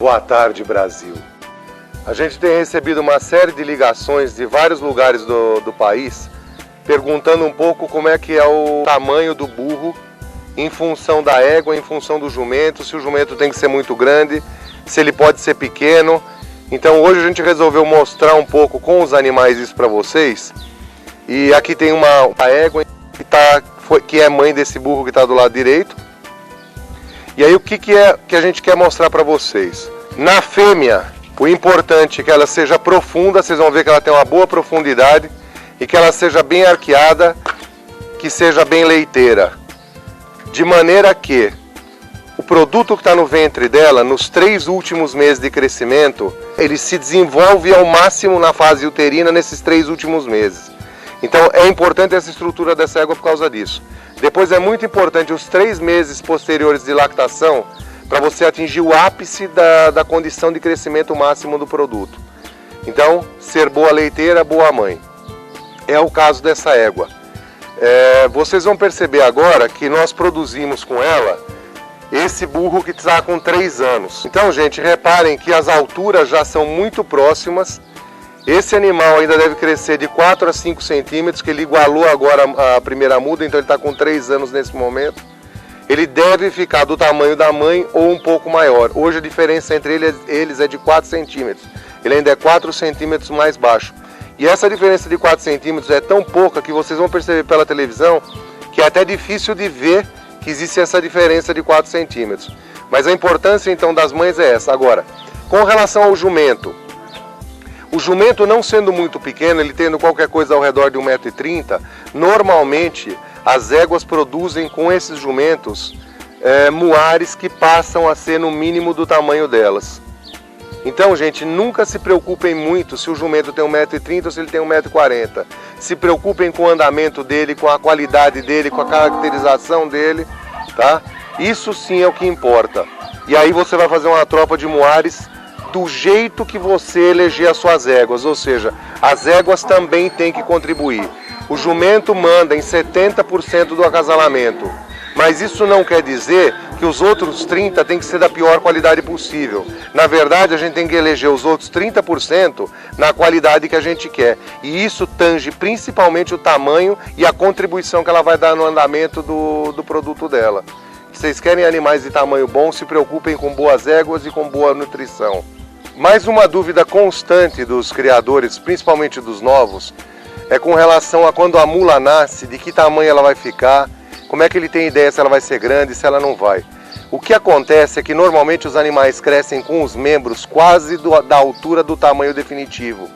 Boa tarde, Brasil. A gente tem recebido uma série de ligações de vários lugares do país perguntando um pouco como é que é o tamanho do burro em função da égua, em função do jumento, se o jumento tem que ser muito grande, se ele pode ser pequeno. Então hoje a gente resolveu mostrar um pouco com os animais isso para vocês. E aqui tem uma égua que é mãe desse burro que está do lado direito. E aí o que a gente quer mostrar para vocês? Na fêmea, o importante é que ela seja profunda, vocês vão ver que ela tem uma boa profundidade e que ela seja bem arqueada, que seja bem leiteira. De maneira que o produto que está no ventre dela, nos 3 últimos meses de crescimento, ele se desenvolve ao máximo na fase uterina nesses 3 últimos meses. Então é importante essa estrutura dessa égua por causa disso. Depois é muito importante os 3 meses posteriores de lactação para você atingir o ápice da condição de crescimento máximo do produto. Então, ser boa leiteira, boa mãe. É o caso dessa égua. Vocês vão perceber agora que nós produzimos com ela esse burro que está com 3 anos. Então, gente, reparem que as alturas já são muito próximas. Esse animal ainda deve crescer de 4 a 5 centímetros, que ele igualou agora a primeira muda, então ele está com 3 anos nesse momento. Ele deve ficar do tamanho da mãe ou um pouco maior. Hoje a diferença entre eles é de 4 centímetros. Ele ainda é 4 centímetros mais baixo. E essa diferença de 4 centímetros é tão pouca que vocês vão perceber pela televisão que é até difícil de ver que existe essa diferença de 4 centímetros. Mas a importância então das mães é essa. Agora, com relação ao jumento, o jumento não sendo muito pequeno, ele tendo qualquer coisa ao redor de 1,30 m, normalmente as éguas produzem com esses jumentos muares que passam a ser no mínimo do tamanho delas. Então, gente, nunca se preocupem muito se o jumento tem 1,30 m ou se ele tem 1,40 m. Se preocupem com o andamento dele, com a qualidade dele, com a caracterização dele, tá? Isso sim é o que importa. E aí você vai fazer uma tropa de muares do jeito que você eleger as suas éguas, ou seja, as éguas também têm que contribuir. O jumento manda em 70% do acasalamento, mas isso não quer dizer que os outros 30% têm que ser da pior qualidade possível. Na verdade, a gente tem que eleger os outros 30% na qualidade que a gente quer. E isso tange principalmente o tamanho e a contribuição que ela vai dar no andamento do produto dela. Se vocês querem animais de tamanho bom, se preocupem com boas éguas e com boa nutrição. Mais uma dúvida constante dos criadores, principalmente dos novos, é com relação a quando a mula nasce, de que tamanho ela vai ficar, como é que ele tem ideia se ela vai ser grande, se ela não vai. O que acontece é que normalmente os animais crescem com os membros quase da altura do tamanho definitivo.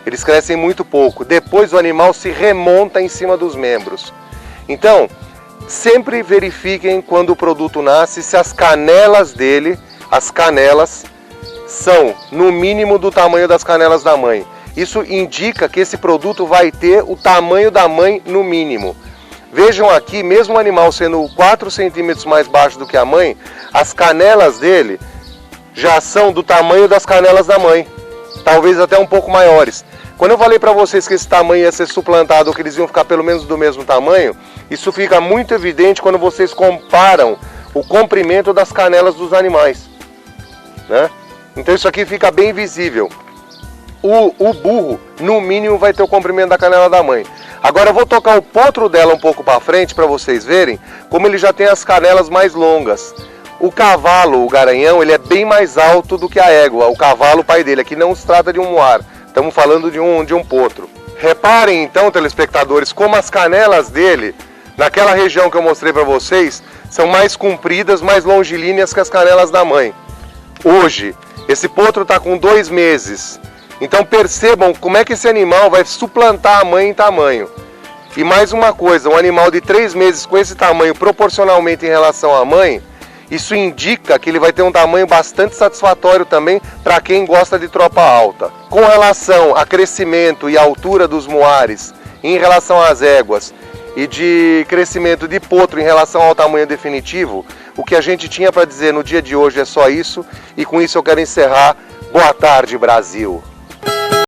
Eles crescem muito pouco, depois o animal se remonta em cima dos membros. Então, sempre verifiquem quando o produto nasce se as canelas dele, as canelas, são no mínimo do tamanho das canelas da mãe. Isso indica que esse produto vai ter o tamanho da mãe no mínimo. Vejam aqui, mesmo o animal sendo 4 centímetros mais baixo do que a mãe, as canelas dele já são do tamanho das canelas da mãe, talvez até um pouco maiores. Quando eu falei para vocês que esse tamanho ia ser suplantado, ou que eles iam ficar pelo menos do mesmo tamanho, isso fica muito evidente quando vocês comparam o comprimento das canelas dos animais, né? Então isso aqui fica bem visível. O burro, no mínimo, vai ter o comprimento da canela da mãe. Agora eu vou tocar o potro dela um pouco para frente para vocês verem como ele já tem as canelas mais longas. O cavalo, o garanhão, ele é bem mais alto do que a égua, o cavalo, o pai dele. Aqui não se trata de um muar, estamos falando de um potro. Reparem então, telespectadores, como as canelas dele, naquela região que eu mostrei para vocês, são mais compridas, mais longilíneas que as canelas da mãe. Hoje, esse potro está com 2 meses. Então percebam como é que esse animal vai suplantar a mãe em tamanho. E mais uma coisa, um animal de 3 meses com esse tamanho proporcionalmente em relação à mãe, isso indica que ele vai ter um tamanho bastante satisfatório também para quem gosta de tropa alta. Com relação a crescimento e altura dos muares, em relação às éguas, e de crescimento de potro em relação ao tamanho definitivo, o que a gente tinha para dizer no dia de hoje é só isso, e com isso eu quero encerrar. Boa tarde, Brasil!